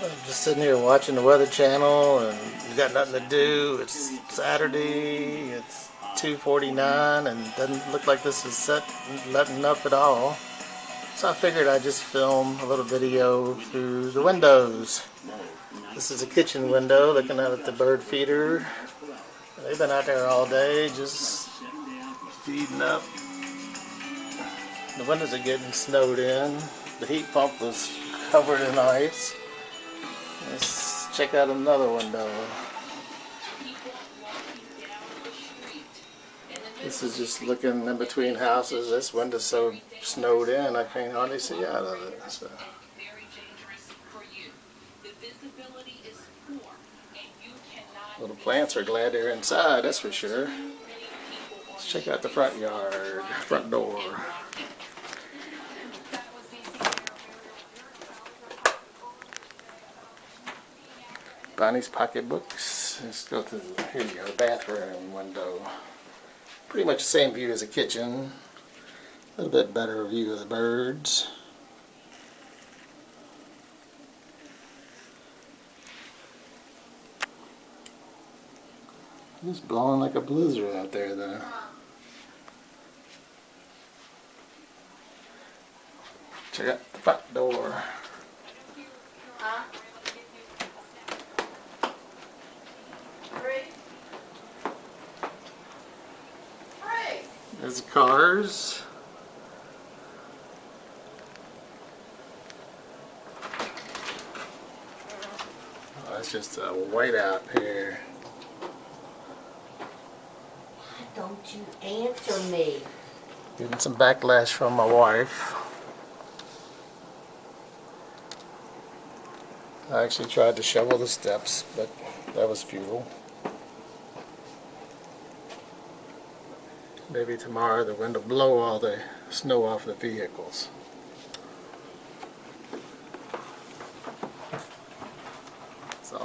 I'm just sitting here watching the Weather Channel, and you got nothing to do. It's Saturday. It's 2:49, and doesn't look like this is letting up at all. So I figured I'd just film a little video through the windows. This is a kitchen window looking out at the bird feeder. They've been out there all day just feeding up. The windows are getting snowed in. The heat pump was covered in ice. Let's check out another window. This is just looking in between houses. This window's so snowed in I can't hardly see out of it. So. Little plants are glad they're inside, that's for sure. Let's check out the front yard, front door. Bonnie's pocketbooks. Let's go to here you go, bathroom window. Pretty much the same view as the kitchen. A little bit better view of the birds. It's blowing like a blizzard out there though. Check out the front door. There's the cars. Oh, it's just a whiteout here. Don't you answer me. Getting some backlash from my wife. I actually tried to shovel the steps, but that was futile. Maybe tomorrow the wind will blow all the snow off the vehicles.